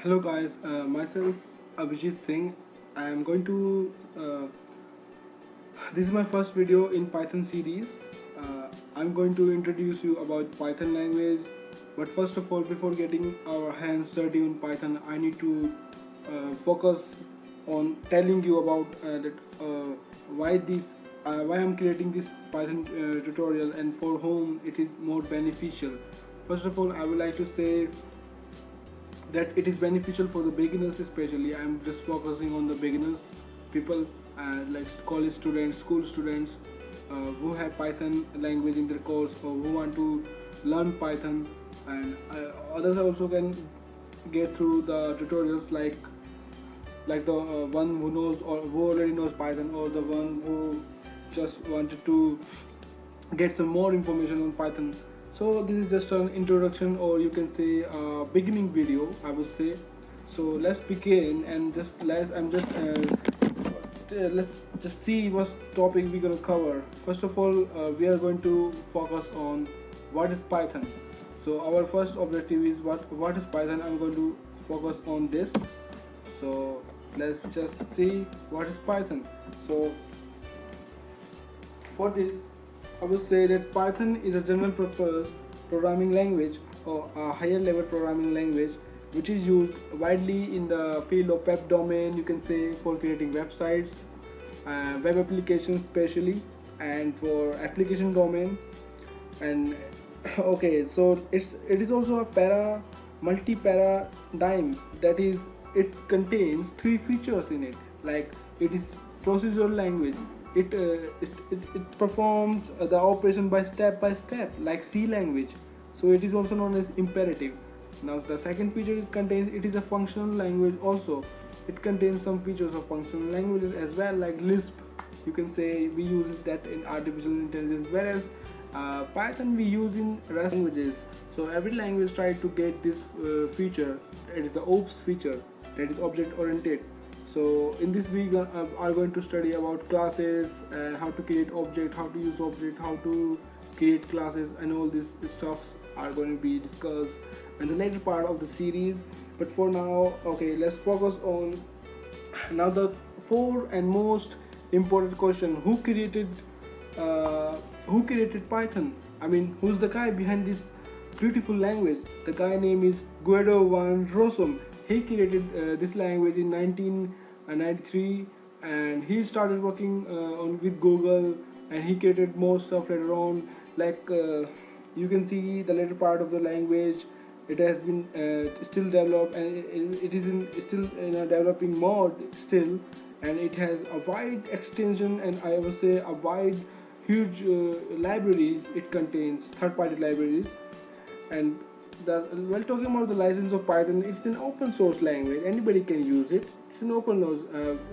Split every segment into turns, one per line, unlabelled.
Hello guys, myself Abhijit Singh. I am going to. This is my first video in Python series. I'm going to introduce you about Python language. But first of all, before getting our hands dirty on Python, I need to focus on telling you about why why I'm creating this Python tutorial and for whom it is more beneficial. First of all, I would like to say that it is beneficial for the beginners. Especially I'm just focusing on the beginners, people like college students, school students, who have Python language in their course or who want to learn Python, and others also can get through the tutorials like the one who knows or who already knows Python, or the one who just wanted to get some more information on Python. So this is just an introduction, or you can say a beginning video, I would say. So let's begin, and just let's just see what topic we're gonna cover. First of all, we are going to focus on what is Python. So our first objective is what is Python. I'm going to focus on this. So let's just see what is Python. So for this, I would say that Python is a general purpose programming language, or a higher level programming language, which is used widely in the field of web domain, you can say, for creating websites, web applications especially, and for application domain. And okay, so it is also a multi paradigm, that is, it contains three features in it. Like, it is procedural language. It performs the operation by step, like C language. So it is also known as imperative. Now the second feature it is a functional language also. It contains some features of functional languages as well, like Lisp. You can say we use that in artificial intelligence, whereas Python we use in rest languages. So every language tries to get this feature. It is the OOPS feature, that is object oriented. So in this we are going to study about classes and how to create object, how to use object, how to create classes, and all these stuffs are going to be discussed in the later part of the series. But for now, okay, let's focus on now the four and most important question: who created Python? I mean, who's the guy behind this beautiful language? The guy name is Guido van Rossum. He created this language in 1993, and he started working on with Google, and he created more stuff later on. Like, you can see the later part of the language. It has been still developed, and it is still in a developing mode still, and it has a wide extension, and I would say a wide, huge libraries. It contains third-party libraries. And while talking about the license of Python, it's an open source language. Anybody can use it. It's an open source.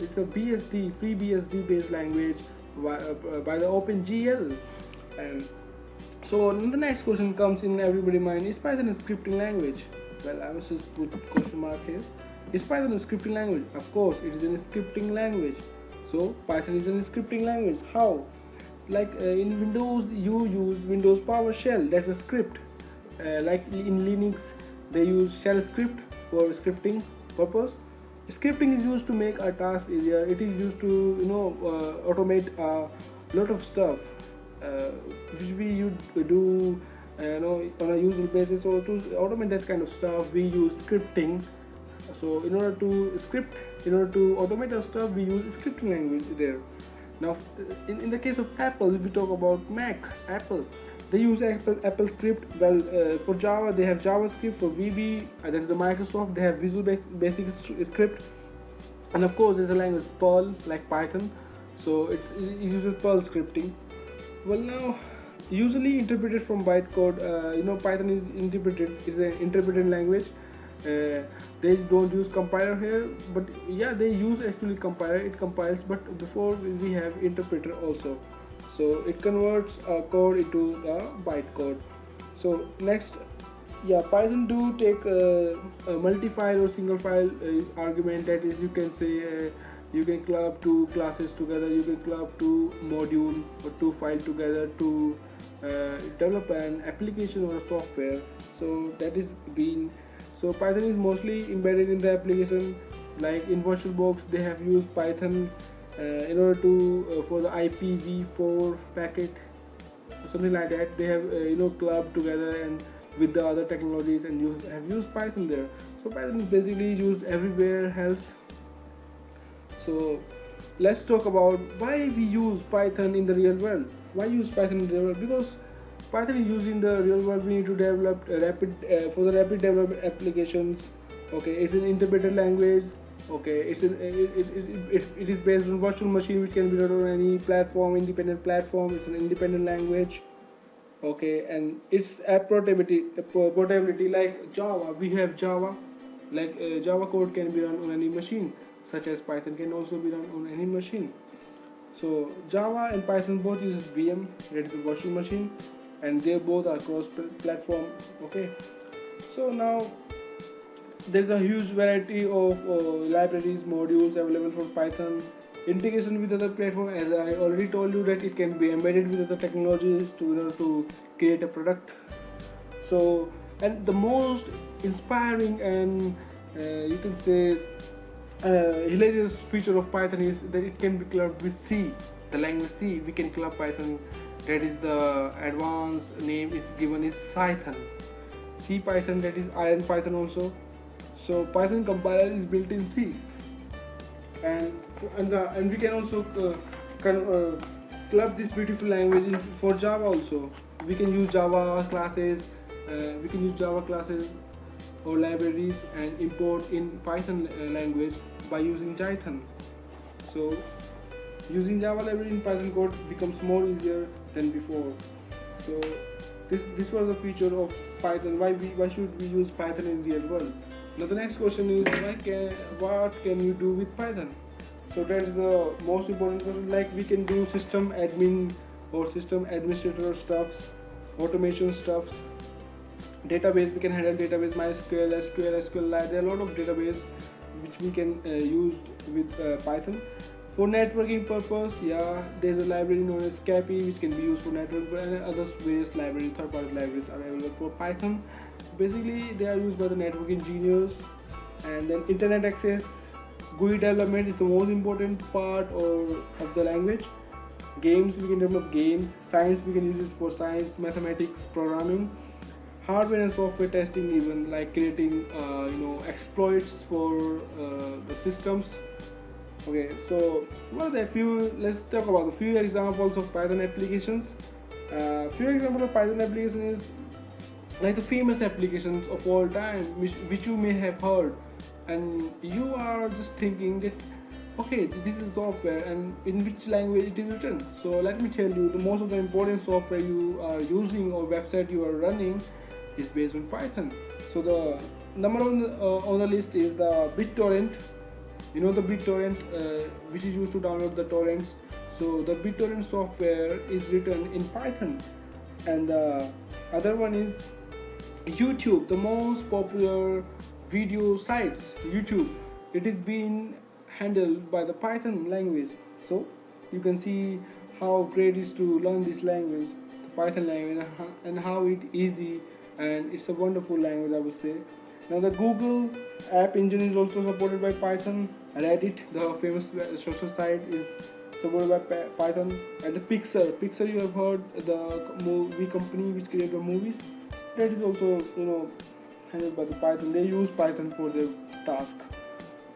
It's a BSD, free BSD based language by the OpenGL. And so the next question comes in everybody's mind: is Python a scripting language? Well, I was just put question mark here. Is Python a scripting language? Of course, it is a scripting language. So Python is a scripting language. How? Like in Windows, you use Windows PowerShell. That's a script. Like in Linux, they use shell script for scripting purpose. Scripting is used to make a task easier. It is used to automate a lot of stuff which we do on a usual basis. So to automate that kind of stuff, we use scripting. So in order to automate our stuff, we use scripting language there. Now, in the case of Apple, if we talk about Apple, they use Apple script. Well, for Java, they have JavaScript. For VB, that is the Microsoft, they have Visual Basic script. And of course, there's a language Perl, like Python. So it uses Perl scripting. Well, now, usually interpreted from bytecode. Python is an interpreted language. They don't use compiler here, but yeah, they use actually compiler. It compiles, but before we have interpreter also. So it converts a code into the bytecode. So next, yeah, Python do take a multi-file or single file argument. That is, you can say you can club two classes together, you can club two module or two file together to develop an application or a software. So that is being So Python is mostly embedded in the application. Like in VirtualBox, they have used Python in order to for the IPv4 packet, something like that. They have clubbed together and with the other technologies, and you have used Python there. So Python is basically used everywhere else. So let's talk about why we use Python in the real world. Why use Python in the real world? Because Python is used in the real world. We need to develop rapid for the rapid development applications. Okay, it's an interpreted language. Okay, it is based on virtual machine, which can be run on any platform, independent platform. It's an independent language. Okay, and its app portability, like Java. We have Java, like Java code can be run on any machine, such as Python can also be run on any machine. So Java and Python both uses VM, that is a virtual machine, and they both are cross platform. Okay, so now there's a huge variety of libraries, modules available for Python. Integration with other platform, as I already told you, that it can be embedded with other technologies to create a product. So, and the most inspiring and you can say hilarious feature of Python is that it can be clubbed with C, the language C. We can club Python. That is the advanced name is given is Python. C Python, that is Iron Python also. So Python compiler is built in C, and we can also club this beautiful language for Java also. We can use Java classes. We can use Java classes or libraries and import in Python language by using Jython. So using Java library in Python code becomes more easier than before. So this was the feature of Python. Why should we use Python in real world? Now the next question is what can you do with Python? So that's the most important question. Like we can do system admin or system administrator stuffs, automation stuffs, database. We can handle database, MySQL, SQL, SQLite. There are a lot of database which we can use with Python. For networking purpose, yeah, there's a library known as Scapy which can be used for network, and other various libraries, third-party libraries are available for Python. Basically, they are used by the network engineers. And then internet access, GUI development is the most important part of the language. Games, we can develop games. Science, we can use it for science, mathematics, programming. Hardware and software testing, even like creating exploits for the systems. Okay, so let's talk about a few examples of Python applications. Few examples of Python application is like the famous applications of all time, which you may have heard, and you are just thinking that okay, this is software and in which language it is written. So let me tell you, the most of the important software you are using or website you are running is based on Python. So the number on the list is the BitTorrent. You know the BitTorrent, which is used to download the torrents. So the BitTorrent software is written in Python. And the other one is YouTube, the most popular video sites. YouTube, it is being handled by the Python language. So you can see how great it is to learn this language, the Python language, and how it easy, and it's a wonderful language, I would say. Now the Google App Engine is also supported by Python. Reddit, the famous social site, is supported by Python. And the Pixar you have heard, the movie company which create the movies, that is also handled by the Python. They use Python for their task.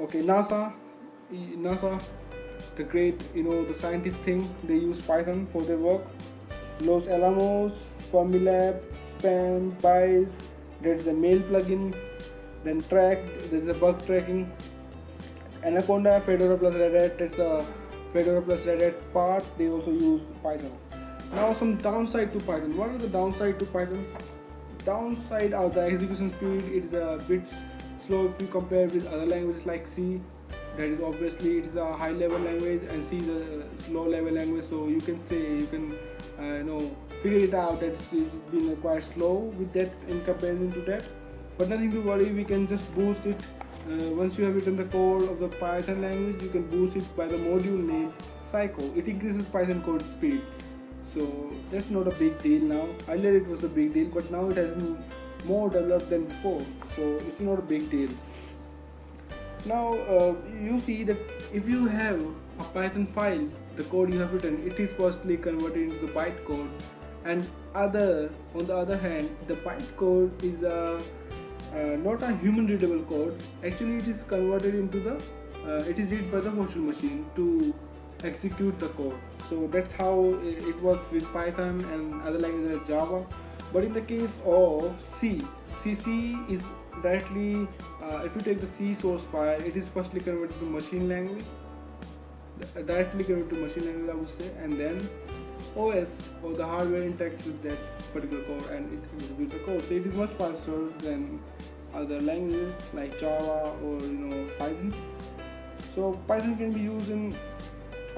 Okay, NASA, the great the scientist thing, they use Python for their work. Los Alamos, Formulab, Spam, Pies, there's the mail plugin. Then Track, there's a bug tracking. Anaconda, Fedora plus Red Hat, that's a Fedora plus Red Hat part, they also use Python. Now some downside to Python. What are the downside to Python? Downside are the execution speed. It is a bit slow if you compare with other languages like C. That is obviously it is a high level language, and C is a low level language. So you can figure it out that it's been quite slow with that in comparison to that. But nothing to worry. We can just boost it. Once you have written the code of the Python language, you can boost it by the module named Psycho. It increases Python code speed. So that's not a big deal now. Earlier it was a big deal, but now it has been more developed than before, so it's not a big deal. Now you see that if you have a Python file, the code you have written, it is firstly converted into the bytecode, and on the other hand, the bytecode is not a human readable code. Actually, it is converted into the it is read by the virtual machine to execute the code. So that's how it works with Python and other languages like Java. But in the case of C is directly, if you take the C source file, it is firstly converted to machine language, directly converted to machine language, I would say, and then OS or the hardware interacts with that particular code and it executes the code. So it is much faster than other languages like Java or Python. So Python can be used in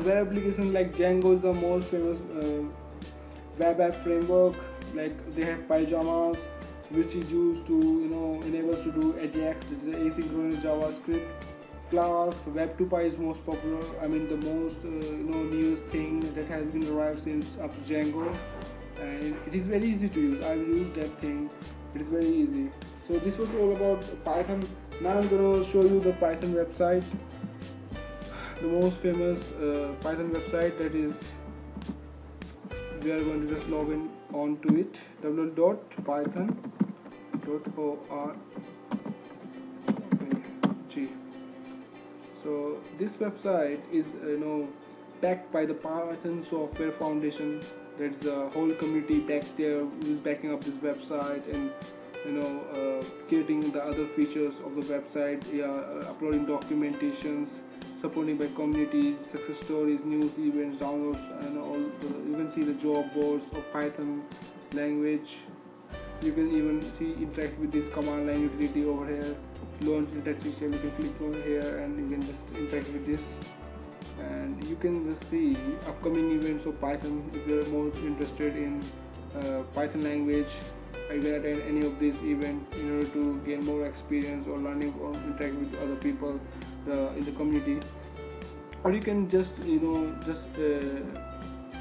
web applications like Django is the most famous web app framework. Like they have Pyjamas, which is used to enable us to do AJAX, which is asynchronous JavaScript. Plus, Web2Py is most popular. I mean, the most newest thing that has been arrived since after Django, and it is very easy to use. I've used that thing. It is very easy. So this was all about Python. Now I'm gonna show you the Python website, the most famous Python website. That is, we are going to just log in onto it. www.python.org. So this website is backed by the Python Software Foundation. That's the whole community back there who is backing up this website and creating the other features of the website, uploading documentations, supporting by communities, success stories, news, events, downloads, and all. You can see the job boards of Python language. You can even see interact with this command line utility over here. Launch interactive shell. You can click over here and you can just interact with this, and you can just see upcoming events of Python. If you're most interested in Python language, you can attend any of these events in order to gain more experience or learning or interact with other people in the community. Or you can just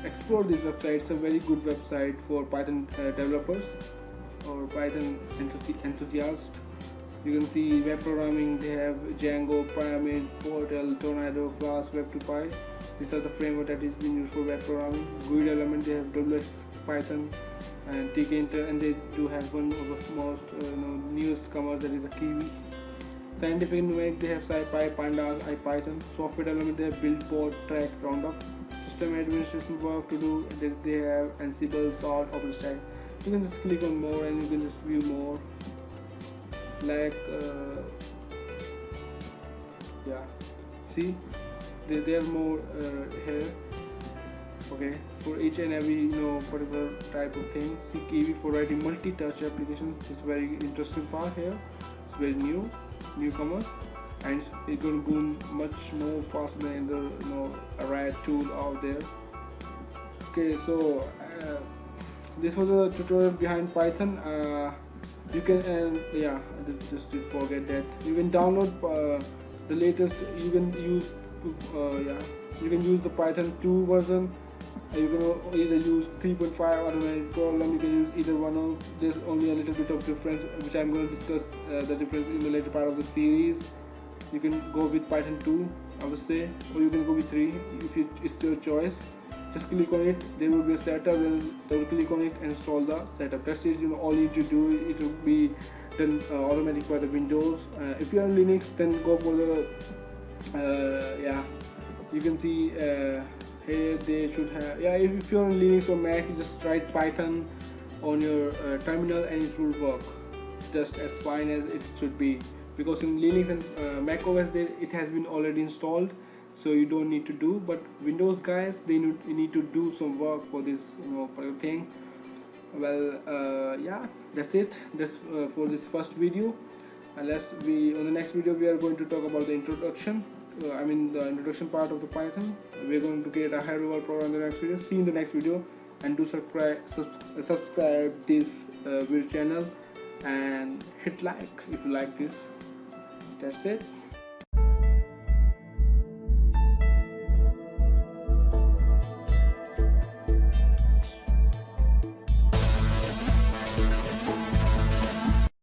explore this website. It's a very good website for Python developers or Python enthusiasts. You can see web programming. They have Django, Pyramid, Portal, Tornado, Flask, Web2Py. These are the framework that is being used for web programming. GUI development, they have WX Python and Tkinter, and they do have one of the most newest comers, that is the Kiwi. Scientific numeric, they have SciPy, Pandas, IPython. Software development, they have Build, Board, Track, Roundup. System administration work to do, they have Ansible, Salt, OpenStack. You can just click on more and you can just view more. Like see, there are more here. Okay, for each and every particular type of thing. See, Kiwi for writing multi-touch applications. It's very interesting part here. It's very newcomer, and it's going to boom much more faster than the RAD tool out there. Okay, so this was a tutorial behind Python. You can just to forget that you can download the latest. You can use you can use the Python 2 version. You can either use 3.5 automatic problem. You can use either one of. There's only a little bit of difference, which I'm going to discuss the difference in the later part of the series. You can go with Python 2, I would say, or you can go with 3 if it's your choice. Just click on it. There will be a setup. Double click on it and install the setup. That's it. All you need to do. It will be done automatic by the Windows. If you are on Linux, then go for the You can see here they should have. If you're on Linux or Mac, you just write Python on your terminal and it will work just as fine as it should be. Because in Linux and Mac OS, it has been already installed. So you don't need to do, but Windows guys, they need to do some work for this particular thing. Well, that's it. That's for this first video. Unless on the next video we are going to talk about the introduction. The introduction part of the Python. We're going to create a high level program in the next video. See you in the next video, and do subscribe this video channel and hit like if you like this. That's it.